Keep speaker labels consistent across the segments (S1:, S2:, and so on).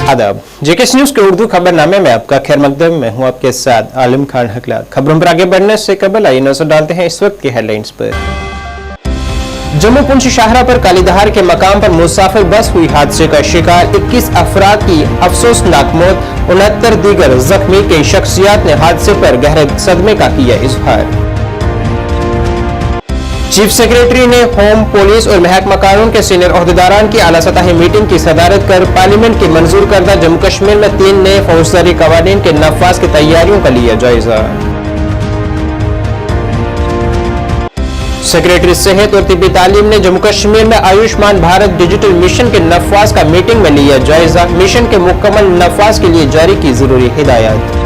S1: आदाब, JKS news के उर्दू खबरनामे में आपका खैर मकदम। मैं हूं आपके साथ आलिम खान हकला। खबरों पर आगे बढ़ने से कबल आइए नजर डालते हैं इस वक्त की हेडलाइंस पर। जम्मू पुंछ शाहरा पर कालीदहार के मकाम पर मुसाफिर बस हुई हादसे का शिकार, 21 अफराद की अफसोसनाक मौत, 69 दीगर जख्मी। कई शख्सियात ने हादसे पर गहरे सदमे का किया इजहार। चीफ सेक्रेटरी ने होम, पुलिस और महकमा कानून के सीनियर ओहदेदारान की आला सतही मीटिंग की सदारत कर पार्लियामेंट की मंजूर करदा जम्मू कश्मीर में 3 नए फौजदारी कवानीन के नफाज की तैयारियों का लिया जायजा। सेक्रेटरी सेहत और तिब्बी तालीम ने जम्मू कश्मीर में आयुष्मान भारत डिजिटल मिशन के नफाज का मीटिंग में लिया जायजा। मिशन के मुकम्मल नफाज के लिए जारी की जरूरी हिदायत।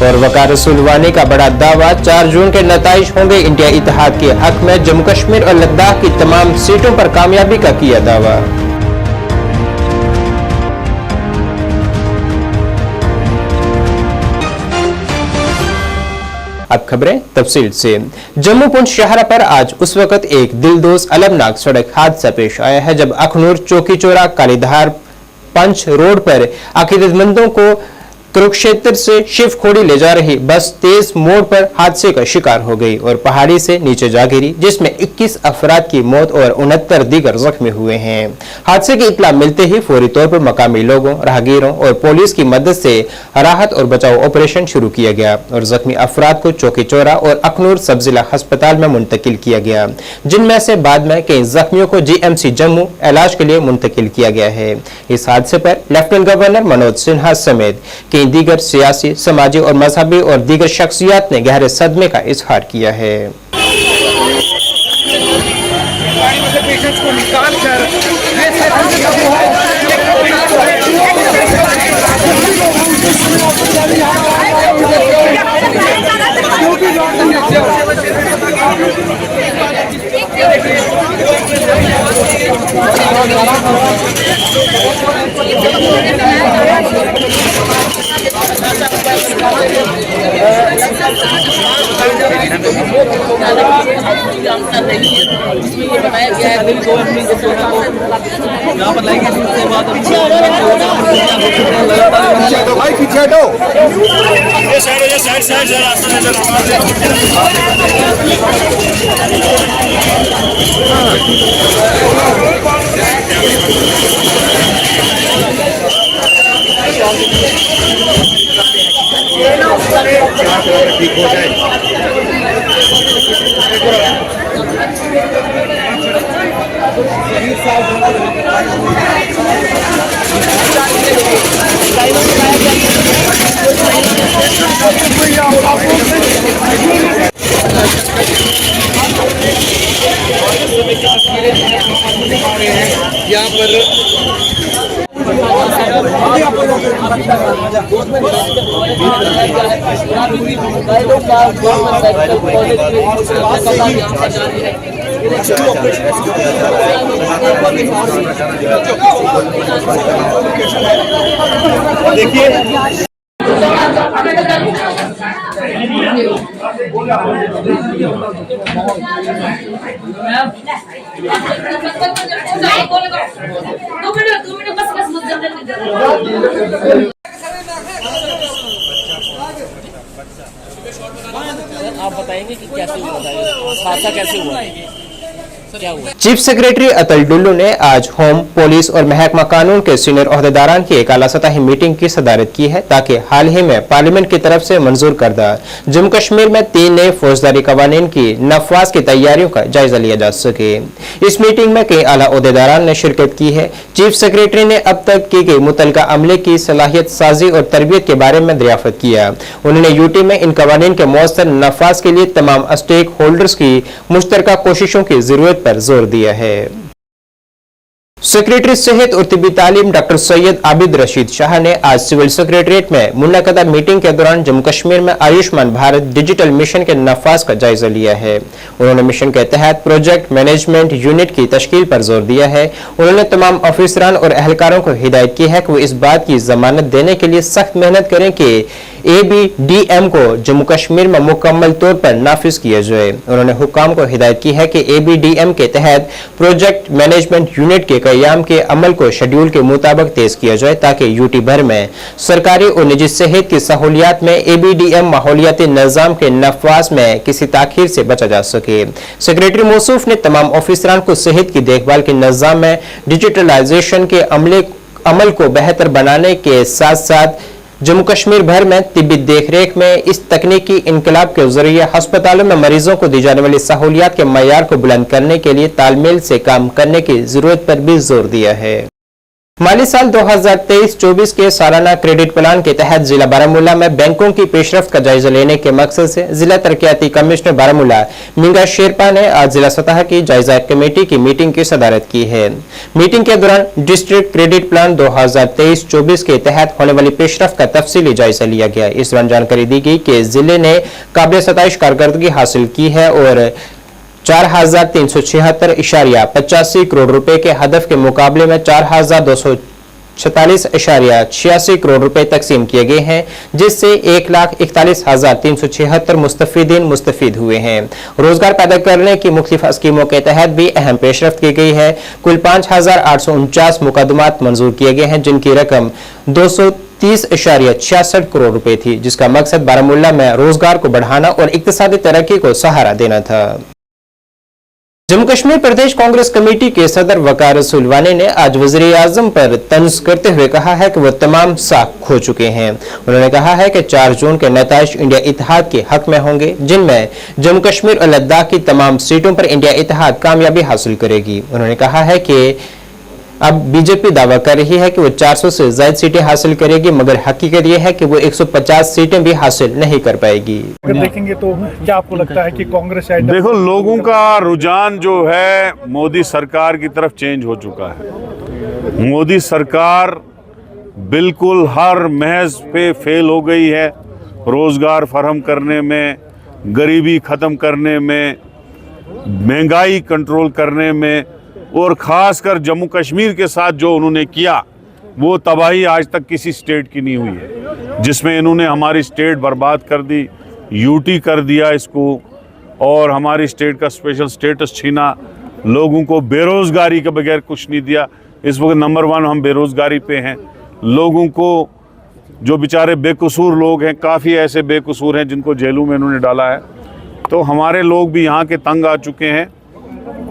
S1: और वकार सुलवानी का बड़ा दावा, 4 जून के नताइज होंगे इंडिया इत्तेहाद के हक में। जम्मू कश्मीर और लद्दाख की तमाम सीटों पर कामयाबी का किया दावा। अब खबरें तफसील से। जम्मू पुंछ शाहरा पर आज उस वक्त एक दिलदोज अलमनाक सड़क हादसा पेश आया है जब अखनूर चौकी चौरा कालीदहार पंच रोड पर अकीदतमंदों को कुरुक्षेत्र से शिव खोड़ी ले जा रही बस तेज मोड़ पर हादसे का शिकार हो गई और पहाड़ी से नीचे जा गिरी, जिसमें 21 अफराद की मौत और 69 दीगर जख्मी हुए हैं। हादसे की इत्तला मिलते ही फौरी तौर पर मकामी लोगों, राहगीरों और पुलिस की मदद से राहत और बचाव ऑपरेशन शुरू किया गया और जख्मी अफराद को चौकी चौरा और अखनूर सब जिला अस्पताल में मुंतकिल किया गया, जिनमें से बाद में कई जख्मियों को GMC जम्मू इलाज के लिए मुंतकिल किया गया है। इस हादसे पर लेफ्टिनेंट गवर्नर मनोज सिन्हा समेत कई दीगर सियासी, समाजी और मजहबी और दीगर शख्सियात ने गहरे सदमे का इजहार किया है।
S2: ठीक हो जाए। यहाँ पर देखिए
S3: आप बताएंगे कि कैसे हुआ, हादसा कैसे हुआ, क्या हुआ?
S1: चीफ सेक्रेटरी अतुल डुल्लू ने आज होम, पुलिस और महकमा कानून के सीनियर ओहदेदारान की एक आला सतही मीटिंग की सदारत की है ताकि हाल ही में पार्लियामेंट की तरफ से मंजूर करदा जम्मू कश्मीर में 3 नए फौजदारी कवानीन की नफाज की तैयारियों का जायजा लिया जा सके। इस मीटिंग में कई आला ओहदेदारान ने शिरकत की है। चीफ सेक्रेटरी ने अब तक की गई मुतलका अमले की सलाहियत साजी और तरबियत के बारे में दरियाफ्त किया। उन्होंने यूटी में इन कवानीन के मौसर नफाज के लिए तमाम स्टेक होल्डर्स की मुश्तरका कोशिशों की जरूरत पर जोर दिया है। सेक्रेटरी सेहत और तिब्बी तालीम डॉक्टर सैयद आबिद रशीद शाह ने आज सिविल सेक्रेटरीट में मुनक़दा मीटिंग के दौरान जम्मू कश्मीर में आयुष्मान भारत डिजिटल मिशन के नफाज का जायजा लिया है। उन्होंने मिशन के तहत प्रोजेक्ट मैनेजमेंट यूनिट की तश्कील पर जोर दिया है। उन्होंने तमाम ऑफिसरान और एहलकारों को हिदायत की है कि वो इस बात की जमानत देने के लिए सख्त मेहनत करें कि ABDM को जम्मू कश्मीर में मुकम्मल तौर पर नाफिज किया जाए। उन्होंने हुक्काम को हिदायत की है कि ABDM के तहत प्रोजेक्ट मैनेजमेंट यूनिट के क़याम के अमल को शेड्यूल के मुताबिक तेज किया जाए ताकि यूटी भर में सरकारी और निजी सेहत की सहूलियात में ABDM माहौलियाती निज़ाम के नफाज में किसी ताखीर से बचा जा सके। सेक्रेटरी मौसूफ ने तमाम ऑफिसरान को सेहत की देखभाल के निज़ाम में डिजिटलाइजेशन के अमल को बेहतर बनाने के साथ साथ जम्मू कश्मीर भर में तिब्बी देखरेख में इस तकनीकी इनकलाब के जरिए अस्पतालों में मरीजों को दी जाने वाली सहूलियात के मयार को बुलंद करने के लिए तालमेल से काम करने की जरूरत पर भी जोर दिया है। माली साल 2023-24 के सालाना क्रेडिट प्लान के तहत जिला बारामूला में बैंकों की पेशरफ्त का जायजा लेने के मकसद से जिला तरक्याती कमिश्नर बारामूला मिंगा शेरपा ने आज जिला सतह की जायजा कमेटी की मीटिंग की सदारत की है। मीटिंग के दौरान डिस्ट्रिक्ट क्रेडिट प्लान 2023-24 के तहत होने वाली पेशरफ्त का तफसीली जायजा लिया गया। इस दौरान जानकारी दी गई कि जिले ने काबिल सताइश कारकर्दगी हासिल की है और 4,376.85 करोड़ रुपए के हदफ के मुकाबले में 4,246.86 करोड़ रुपए तकसीम किए गए हैं, जिससे 1,41,376 मुस्तफीदीन मुस्तफीद हुए हैं। रोजगार पैदा करने की मुख्तलिफ स्कीमों के तहत भी अहम पेशरफ्त की गई है। कुल 5,849 मुकदमात मंजूर किए गए हैं, जिनकी रकम 230.66 करोड़ रुपए थी, जिसका मकसद बारामूला में रोजगार को बढ़ाना और इक्तिसादी तरक्की को सहारा देना था। जम्मू कश्मीर प्रदेश कांग्रेस कमेटी के सदर वकार सुलवानी ने आज वज़ीर-ए-आज़म पर तंज करते हुए कहा है कि वो तमाम साख खो चुके हैं। उन्होंने कहा है कि 4 जून के नताइज इंडिया इत्तेहाद के हक में होंगे, जिनमें जम्मू कश्मीर और लद्दाख की तमाम सीटों पर इंडिया इत्तेहाद कामयाबी हासिल करेगी। उन्होंने कहा है कि अब बीजेपी दावा कर रही है कि वो 400 से ज्यादा सीटें हासिल करेगी, मगर हकीकत यह है कि वो 150 सीटें भी हासिल नहीं कर पाएगी।
S4: अगर देखेंगे तो क्या आपको लगता है कि कांग्रेस शायद
S5: देखो, लोगों का रुझान जो है मोदी सरकार की तरफ चेंज हो चुका है। मोदी सरकार बिल्कुल हर महज पे फेल हो गई है। रोजगार फराहम करने में, गरीबी ख़त्म करने में, महंगाई कंट्रोल करने में और ख़ासकर जम्मू कश्मीर के साथ जो उन्होंने किया वो तबाही आज तक किसी स्टेट की नहीं हुई है, जिसमें इन्होंने हमारी स्टेट बर्बाद कर दी, यूटी कर दिया इसको, और हमारी स्टेट का स्पेशल स्टेटस छीना, लोगों को बेरोज़गारी के बगैर कुछ नहीं दिया। इस वक्त नंबर 1 हम बेरोज़गारी पे हैं। लोगों को जो बेचारे बेकसूर लोग हैं, काफ़ी ऐसे बेकसूर हैं जिनको जेलों में इन्होंने डाला है। तो हमारे लोग भी यहाँ के तंग आ चुके हैं।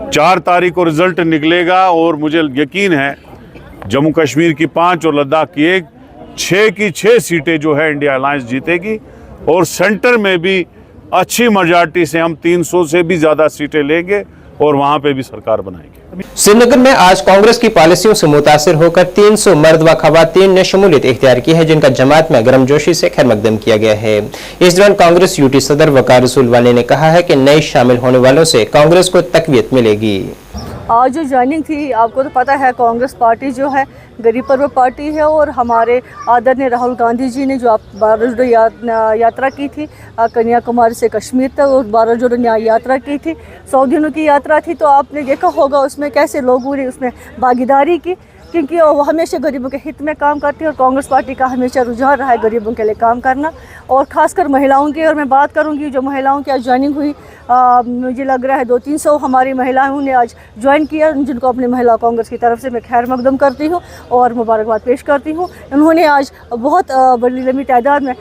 S5: 4 तारीख को रिजल्ट निकलेगा और मुझे यकीन है जम्मू कश्मीर की 5 और लद्दाख की 1, 6 की 6 सीटें जो है इंडिया अलायंस जीतेगी और सेंटर में भी अच्छी मेजॉरिटी से हम 300 से भी ज़्यादा सीटें लेंगे और वहाँ पे भी सरकार बनाएंगे।
S1: श्रीनगर में आज कांग्रेस की पॉलिसियों से मुतासिर होकर 300 मर्द व खवातीन ने शमूलियत इख्तियार की है, जिनका जमात में गर्मजोशी से खैर मकदम किया गया है। इस दौरान कांग्रेस यूटी सदर वकार सुलवानी ने कहा है कि नए शामिल होने वालों से कांग्रेस को तकवीत मिलेगी।
S6: आज जो ज्वाइनिंग थी, आपको तो पता है कांग्रेस पार्टी जो है गरीब पर्व पार्टी है और हमारे आदरणीय राहुल गांधी जी ने जो आप 12 जोड़ो यात्रा की थी कन्याकुमारी से कश्मीर तक, और 12 जोड़ो यात्रा की थी, 100 दिनों की यात्रा थी। तो आपने देखा होगा उसमें कैसे लोगों ने उसमें भागीदारी की, क्योंकि वो हमेशा गरीबों के हित में काम करती है और कांग्रेस पार्टी का हमेशा रुझान रहा है गरीबों के लिए काम करना, और ख़ासकर महिलाओं की। और मैं बात करूंगी जो महिलाओं की आज ज्वाइनिंग हुई, मुझे लग रहा है 200-300 हमारी महिलाओं ने आज ज्वाइन किया, जिनको अपनी महिला कांग्रेस की तरफ से मैं खैर मकदम करती हूँ और मुबारकबाद पेश करती हूँ। उन्होंने आज बहुत बड़ी लंबी तादाद में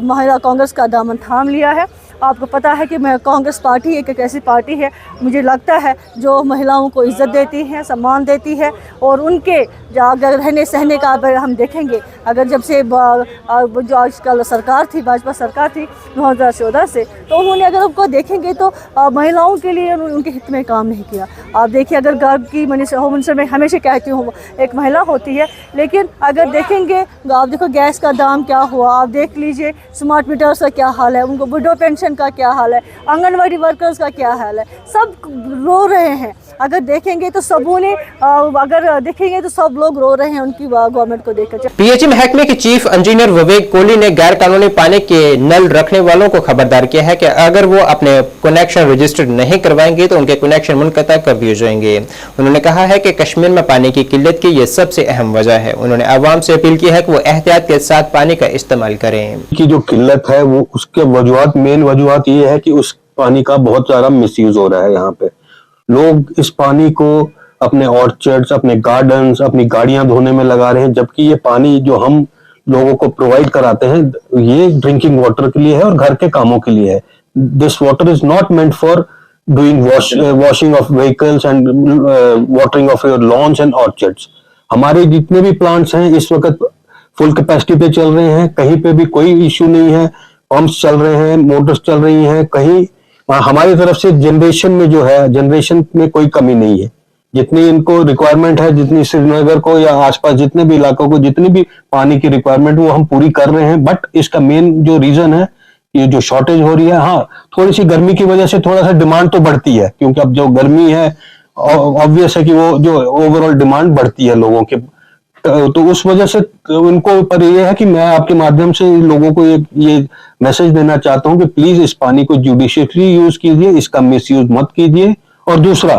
S6: महिला कांग्रेस का दामन थाम लिया है। आपको पता है कि मैं कांग्रेस पार्टी एक ऐसी पार्टी है, मुझे लगता है जो महिलाओं को इज़्ज़त देती है, सम्मान देती है, और उनके अगर रहने सहने का अगर हम देखेंगे, अगर जब से जो आजकल सरकार थी, भाजपा सरकार थी 2014 से, तो उन्होंने अगर उनको देखेंगे तो महिलाओं के लिए उनके हित में काम नहीं किया। आप देखिए, अगर घर की होम मिनिस्टर में हमेशा कहती हूँ एक महिला होती है, लेकिन अगर देखेंगे आप देखो गैस का दाम क्या हुआ, आप देख लीजिए स्मार्ट मीटर्स का क्या हाल है, उनको विडो पेंशन का क्या हाल है, आंगनवाड़ी वर्कर्स का क्या हाल है, सब रो रहे हैं। अगर देखेंगे तो सबों ने अगर देखेंगे तो सब लोग रो रहे हैं उनकी गवर्नमेंट को देखकर।
S1: पीएचई महकमे के चीफ इंजीनियर विवेक कोहली ने गैर कानूनी पानी के नल रखने वालों को खबरदार किया है कि अगर वो अपने कनेक्शन रजिस्टर्ड नहीं करवाएंगे तो उनके कनेक्शन मुनक़ता कर दिए जाएंगे। उन्होंने कहा है कि कश्मीर में पानी की किल्लत की ये सबसे अहम वजह है। उन्होंने आवाम से अपील की है कि वो एहतियात के साथ पानी का इस्तेमाल करें।
S7: की जो किल्लत है वो उसके वजूहत, मेन वजूहत ये है कि उस पानी का बहुत सारा मिसयूज हो रहा है। यहाँ पे लोग इस पानी को अपने ऑर्चर्ड्स, अपने गार्डन्स, अपनी गाड़ियां धोने में लगा रहे हैं, जबकि ये पानी जो हम लोगों को प्रोवाइड कराते हैं ये ड्रिंकिंग वाटर के लिए है और घर के कामों के लिए है। This water is not meant for doing washing of vehicles and watering of your loans and orchards. हमारे जितने भी प्लांट्स हैं इस वक्त फुल कैपेसिटी पे चल रहे हैं, कहीं पे भी कोई इश्यू नहीं है, पंप्स चल रहे हैं, मोटर्स चल रही हैं, कहीं हमारी तरफ से जनरेशन में जो है, जनरेशन में कोई कमी नहीं है। जितनी इनको रिक्वायरमेंट है, जितनी श्रीनगर को या आसपास जितने भी इलाकों को जितनी भी पानी की रिक्वायरमेंट वो हम पूरी कर रहे हैं। बट इसका मेन जो रीजन है ये जो शॉर्टेज हो रही है, हाँ थोड़ी सी गर्मी की वजह से थोड़ा सा डिमांड तो बढ़ती है, क्योंकि अब जो गर्मी है ऑब्वियस है कि वो जो ओवरऑल डिमांड बढ़ती है लोगों के, तो उस वजह से उनको पर ये है कि मैं आपके माध्यम से लोगों को ये मैसेज देना चाहता हूं कि प्लीज इस पानी को जुडिशियसली यूज कीजिए, इसका मिसयूज मत कीजिए। और दूसरा,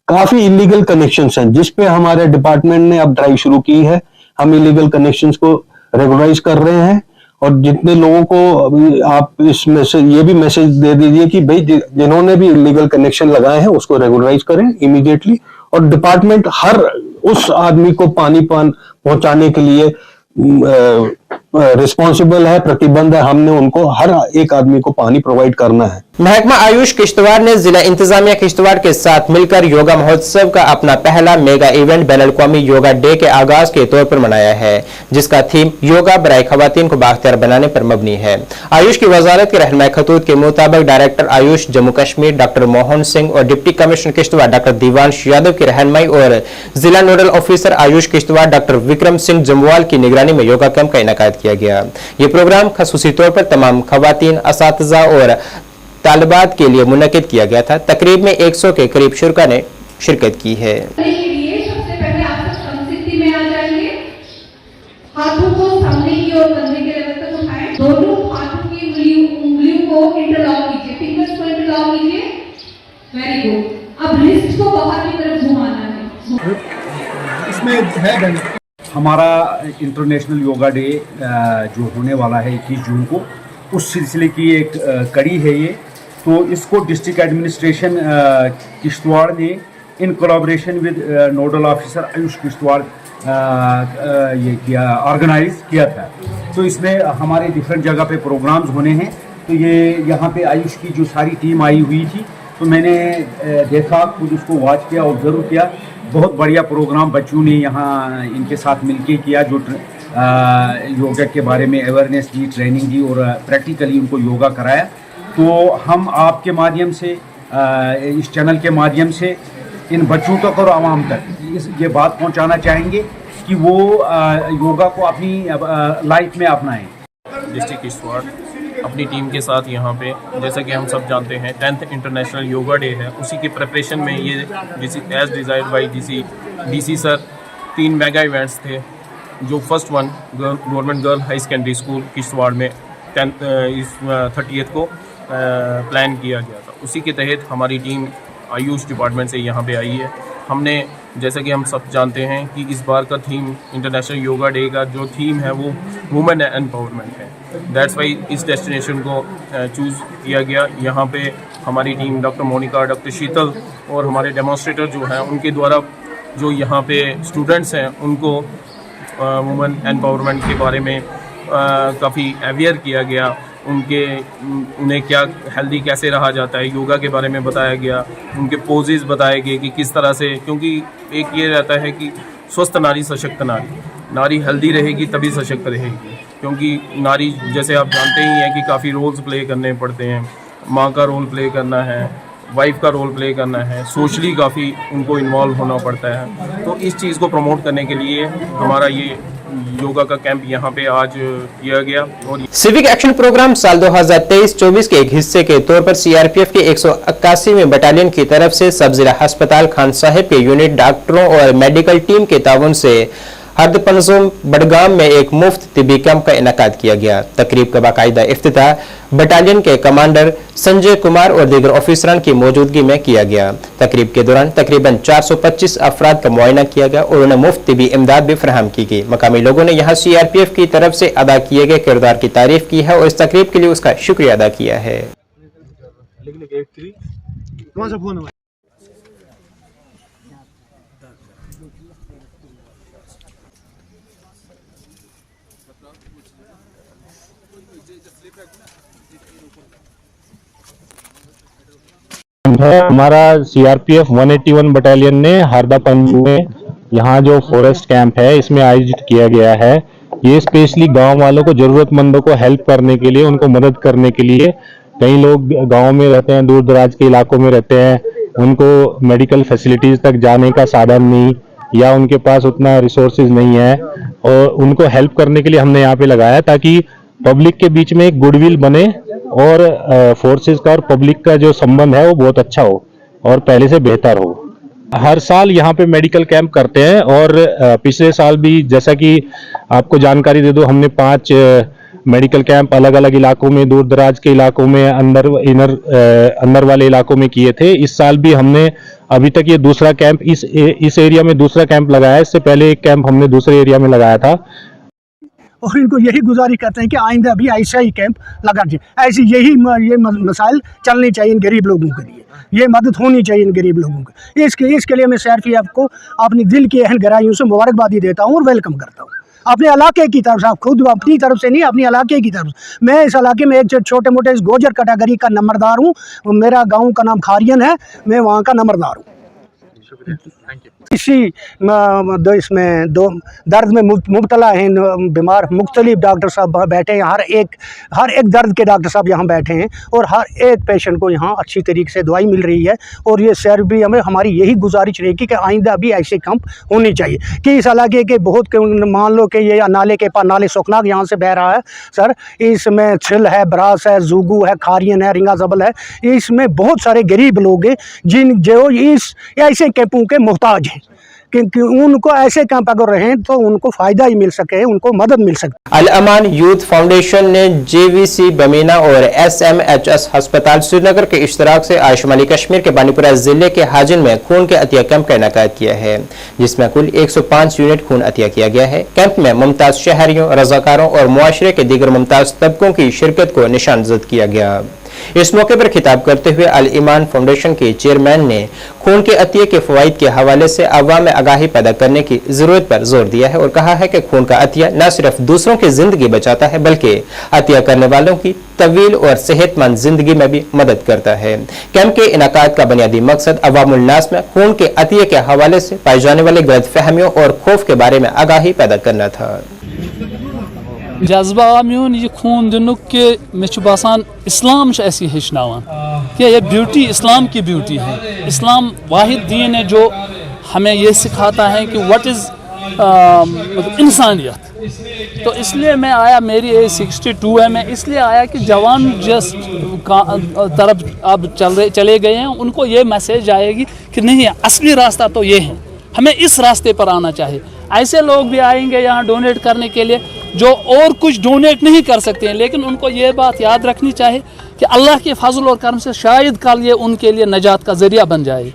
S7: काफी इलीगल कनेक्शंस हैं जिस पे हमारे डिपार्टमेंट ने अब ड्राइव शुरू की है। हम इलीगल कनेक्शंस को रेगुलराइज कर रहे हैं और जितने लोगों को आप इस मैसेज ये भी मैसेज दे दीजिए कि भाई जिन्होंने भी इलीगल कनेक्शन लगाए हैं उसको रेगुलराइज करें इमीडिएटली। और डिपार्टमेंट हर उस आदमी को पानी पहुंचाने के लिए रिस्पॉन्सिबल है, प्रतिबंध है। हमने उनको हर एक आदमी को पानी प्रोवाइड करना है।
S1: महकमा आयुष किश्तवाड़ ने जिला इंतजामिया किश्तवाड़ के साथ मिलकर योगा महोत्सव का अपना पहला मेगा इवेंट बैनुल-अक़वामी योगा डे के आगाज के तौर पर मनाया है, जिसका थीम योगा बराए खवातीन को बाख्तियार बनाने पर मबनी है। आयुष की वजारत के रहनुमाई खतूत के मुताबिक डायरेक्टर आयुष जम्मू कश्मीर डॉक्टर मोहन सिंह और deputy commissioner Kishtwar doctor Diwansh Yadav की रहनुमाई और जिला nodal officer Ayush Kishtwar doctor Vikram Singh Jamwal की निगरानी में योगा कैंप का इनेकाद किया गया। ये प्रोग्राम खसूसी तौर पर तमाम खवातीन, असातिज़ा और तालिबात के लिए मुनक़िद किया गया था। तकरीब में 100 के करीब शुरका ने शिरकत की है।
S8: सबसे पहले आप सब समसिद्धि में आ जाएंगे। हाथों को सामने की ओर कंधे के लेवल तक उठाएं। दोनों हाथों की उंगलियों को इंटरलॉक कीजिए, फिंगर्स को इंटरलॉक कीजिए। Very good. अब रिस्ट को बाहर की तरफ घुमाना है।
S4: इसमें है
S9: हमारा इंटरनेशनल योगा डे जो होने वाला है 21 जून को, उस सिलसिले की एक कड़ी है ये। तो इसको डिस्ट्रिक्ट एडमिनिस्ट्रेशन किश्तवाड़ ने in collaboration with nodal officer Ayush Kishtwar ये किया, ऑर्गेनाइज किया था। तो इसमें हमारे डिफरेंट जगह पे प्रोग्राम्स होने हैं। तो ये यहाँ पे आयुष की जो सारी टीम आई हुई थी, तो मैंने देखा, खुद उसको वॉच किया, ऑब्जर्व किया। बहुत बढ़िया प्रोग्राम बच्चों ने यहाँ इनके साथ मिलके किया, जो योगा के बारे में अवेयरनेस दी, ट्रेनिंग दी और प्रैक्टिकली उनको योगा कराया। तो हम आपके माध्यम से, इस चैनल के माध्यम से इन बच्चों तक और आवाम तक ये बात पहुंचाना चाहेंगे कि वो योगा को अपनी लाइफ में अपनाएं।
S3: डिस्ट्रिक्ट किश्तवाड़ अपनी टीम के साथ यहाँ पे, जैसा कि हम सब जानते हैं 10th इंटरनेशनल योगा डे है, उसी के प्रिपरेशन में ये as desired by DC sir 3 mega events थे। जो first one government girl high secondary school Kishtwar में 30th को प्लान किया गया था। उसी के तहत हमारी टीम आयुष डिपार्टमेंट से यहाँ पे आई है। हमने, जैसा कि हम सब जानते हैं कि इस बार का थीम इंटरनेशनल योगा डे का जो थीम है वो वुमेन एम्पावरमेंट है। दैट्स वाई इस डेस्टिनेशन को चूज़ किया गया। यहाँ पे हमारी टीम डॉक्टर मोनिका, डॉक्टर शीतल और हमारे डेमोन्स्ट्रेटर जो हैं उनके द्वारा जो यहाँ पे स्टूडेंट्स हैं उनको वुमेन एम्पावरमेंट के बारे में काफ़ी अवेयर किया गया। उन्हें क्या हेल्दी कैसे रहा जाता है, योगा के बारे में बताया गया, उनके पोजेस बताए गए कि किस तरह से, क्योंकि एक ये रहता है कि स्वस्थ नारी सशक्त नारी हेल्दी रहेगी तभी सशक्त रहेगी। क्योंकि नारी, जैसे आप जानते ही हैं कि काफ़ी रोल्स प्ले करने पड़ते हैं। माँ का रोल प्ले करना है, वाइफ का रोल प्ले करना है, सोशली काफ़ी उनको इन्वॉल्व होना पड़ता है। तो इस चीज़ को प्रमोट करने के लिए हमारा ये योगा का कैंप यहाँ पे आज किया गया। और
S1: सिविक एक्शन प्रोग्राम साल 2023-24 के एक हिस्से के तौर पर सीआरपीएफ के 181वें बटालियन की तरफ से सब जिला अस्पताल खान साहिब के यूनिट डॉक्टरों और मेडिकल टीम के ताउन से हरदपंजोम बडगाम में एक मुफ्त तिबी कैंप का इनेकाद किया गया। तकरीब का बाकायदा इफ्तिताह बटालियन के कमांडर संजय कुमार और दीगर ऑफिसरान की मौजूदगी में किया गया। तकरीब के दौरान तकरीबन 425 अफराद का मुआयना किया गया और उन्हें मुफ्त तिबी इमदाद भी फराहम की गई। मकामी लोगों ने यहाँ सीआरपीएफ की तरफ से अदा किए गए किरदार की तारीफ की है और इस तकरीब के लिए उसका शुक्रिया अदा किया है।
S10: हमारा सीआरपीएफ 181 बटालियन ने हरदापंज में यहाँ जो फॉरेस्ट कैंप है इसमें आयोजित किया गया है। ये स्पेशली गांव वालों को, जरूरतमंदों को हेल्प करने के लिए, उनको मदद करने के लिए। कई लोग गांव में रहते हैं, दूर दराज के इलाकों में रहते हैं, उनको मेडिकल फैसिलिटीज तक जाने का साधन नहीं या उनके पास उतना रिसोर्सेज नहीं है, और उनको हेल्प करने के लिए हमने यहाँ पे लगाया ताकि पब्लिक के बीच में एक गुडविल बने और फोर्सेस का और पब्लिक का जो संबंध है वो बहुत अच्छा हो और पहले से बेहतर हो। हर साल यहाँ पे मेडिकल कैंप करते हैं और पिछले साल भी, जैसा कि आपको जानकारी दे दो, हमने 5 मेडिकल कैंप अलग अलग इलाकों में, दूर दराज के इलाकों में, अंदर वाले इलाकों में किए थे। इस साल भी हमने अभी तक ये दूसरा कैंप इस एरिया में दूसरा कैंप लगाया है। इससे पहले एक कैंप हमने दूसरे एरिया में लगाया था।
S4: और इनको यही गुजारिश करते हैं कि आइंदा भी ऐसा ही कैंप लगाना चाहिए। ऐसी ये मसाइल चलनी चाहिए इन गरीब लोगों के लिए, ये मदद होनी चाहिए इन गरीब लोगों को। इसके लिए मैं सीआरपीएफ को अपनी दिल की अहम गहराइयों से मुबारकबादी देता हूँ और वेलकम करता हूँ। अपने इलाके की तरफ से, आप खुद अपनी तरफ से नहीं, अपनी इलाके की तरफ से। मैं इस इलाके में एक छोटे मोटे इस गोजर कैटेगरी का नंबरदार हूँ। मेरा गाँव का नाम खारियन है, मैं वहाँ का नंबरदार हूँ। इसी इसमें दो दर्द में मुब्तला हैं बीमार, मुख्तलिफ डॉक्टर साहब बैठे हैं। हर एक दर्द के डॉक्टर साहब यहाँ बैठे हैं और हर एक पेशेंट को यहाँ अच्छी तरीके से दवाई मिल रही है। और ये सर भी हमारी यही गुजारिश रहेगी कि आइंदा भी ऐसे कैंप होने चाहिए कि इस इलाके के बहुत, मान लो कि ये नाले के पास, नाले सुखनाग यहाँ से बह रहा है सर, इसमें छिल है, ब्रास है, जूगू है, खारियन है, रिंगा जबल है। इसमें बहुत सारे गरीब लोग हैं जो इस ऐसे कैंपों के मोहताज हैं, क्योंकि उनको ऐसे कैंप अगर रहें तो उनको फ़ायदा ही मिल सके, उनको मदद मिल सके।
S1: अल अमान यूथ फाउंडेशन ने जेवीसी बमीना और एसएमएचएस अस्पताल श्रीनगर के इश्तराक से आज शुमाली कश्मीर के बानीपुरा जिले के हाजिन में खून के अतिया कैंप का इनेकाद किया है, जिसमें कुल 105 यूनिट खून अतिया किया गया है। कैंप में मुमताज शहरियों, रजाकारों और मुआशरे के दीगर मुमताज तबकों की शिरकत को निशानजद किया गया। इस मौके पर खिताब करते हुए अल ईमान फाउंडेशन के चेयरमैन ने खून के अतिये के फवाइद के हवाले से अवाम में आगाही पैदा करने की जरूरत पर जोर दिया है और कहा है कि खून का अतिया न सिर्फ दूसरों की जिंदगी बचाता है बल्कि अतिया करने वालों की तवील और सेहतमंद जिंदगी में भी मदद करता है। कैंप के इनेकाद का बुनियादी मकसद अवामुल नास में खून के अतिये के हवाले से पाई जाने वाले गलतफहमियों और खौफ के बारे में आगाही पैदा करना था।
S11: जज्बा म्यून ये खून दिनुक के मे बासान इस्लाम हेचनावान कि यह ब्यूटी इस्लाम की ब्यूटी है। इस्लाम वाहिद दीन है जो हमें ये सिखाता है कि व्हाट इज़ मतलब इंसानियत। तो इसलिए मैं आया, मेरी एज 62 है, मैं इसलिए आया कि जवान जिस तरफ अब चले गए हैं उनको ये मैसेज आएगी कि नहीं, असली रास्ता तो ये है, हमें इस रास्ते पर आना चाहिए। ऐसे लोग भी आएंगे यहाँ डोनेट करने के लिए जो और कुछ डोनेट नहीं कर सकते हैं, लेकिन उनको ये बात याद रखनी चाहिए कि अल्लाह के फजल और करम से शायद कल ये उनके लिए नजात का ज़रिया बन जाए,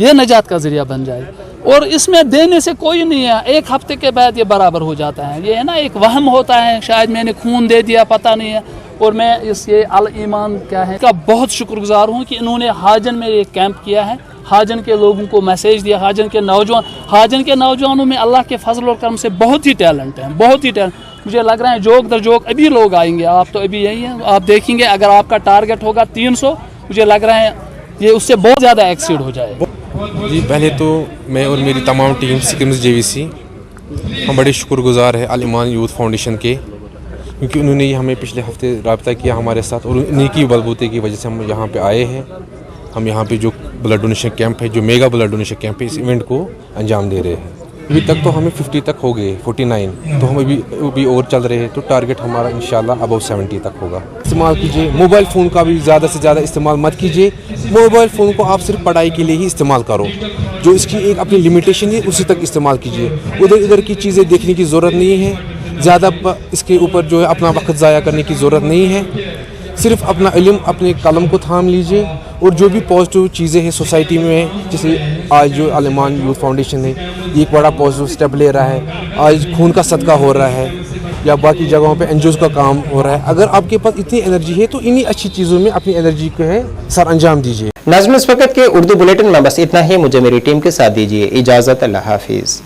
S11: ये नजात का ज़रिया बन जाए। और इसमें देने से कोई नहीं है, एक हफ्ते के बाद ये बराबर हो जाता है। ये है ना, एक वहम होता है, शायद मैंने खून दे दिया, पता नहीं है। और मैं ये अल ईमान क्या है का बहुत शुक्रगुजार हूँ कि इन्होंने हाजन में ये कैंप किया है, हाजन के लोगों को मैसेज दिया। हाजन के नौजवानों में अल्लाह के फजल और करम से बहुत ही टैलेंट है, बहुत ही टैलेंट। मुझे लग रहा है जोक दर जोक अभी लोग आएंगे, आप तो अभी यही हैं, आप देखेंगे अगर आपका टारगेट होगा 300, मुझे लग रहा है ये उससे बहुत ज़्यादा एक्सीड हो जाए।
S12: जी, पहले तो मैं और मेरी तमाम टीम सिक्किम्स जेवीसी हम बड़े शुक्रगुजार हैं अल ईमान यूथ फाउंडेशन के, क्योंकि उन्होंने हमें पिछले हफ्ते रब्ता किया हमारे साथ और उन्हीं की बलबूते की वजह से हम यहाँ पे आए हैं। हम यहाँ पे जो ब्लड डोनेशन कैंप है, जो मेगा ब्लड डोनेशन कैंप है, इस इवेंट को अंजाम दे रहे हैं। अभी तक तो हमें 50 तक हो गए, 49, तो हम अभी और चल रहे हैं, तो टारगेट हमारा इंशाल्लाह अबव 70 तक होगा। इस्तेमाल कीजिए, मोबाइल फ़ोन का भी ज़्यादा से ज़्यादा इस्तेमाल मत कीजिए। मोबाइल फ़ोन को आप सिर्फ पढ़ाई के लिए ही इस्तेमाल करो, जो इसकी एक अपनी लिमिटेशन है उसी तक इस्तेमाल कीजिए। उधर इधर की चीज़ें देखने की ज़रूरत नहीं है, ज़्यादा इसके ऊपर जो है अपना वक्त ज़ाया करने की ज़रूरत नहीं है। सिर्फ अपना इल्म, अपने कलम को थाम लीजिए, और जो भी पॉजिटिव चीज़ें हैं सोसाइटी में, जैसे आज जो अल ईमान यूथ फाउंडेशन है ये एक बड़ा पॉजिटिव स्टेप ले रहा है, आज खून का सदका हो रहा है, या बाकी जगहों पे एनजीओज़ का काम हो रहा है। अगर आपके पास इतनी एनर्जी है तो इन्हीं अच्छी चीज़ों में अपनी एनर्जी को है सर अंजाम दीजिए।
S1: नाज़रीन, इस वक्त के उर्दू बुलेटिन में बस इतना ही। मुझे मेरी टीम के साथ दीजिए इजाज़त। अल्लाह हाफिज़।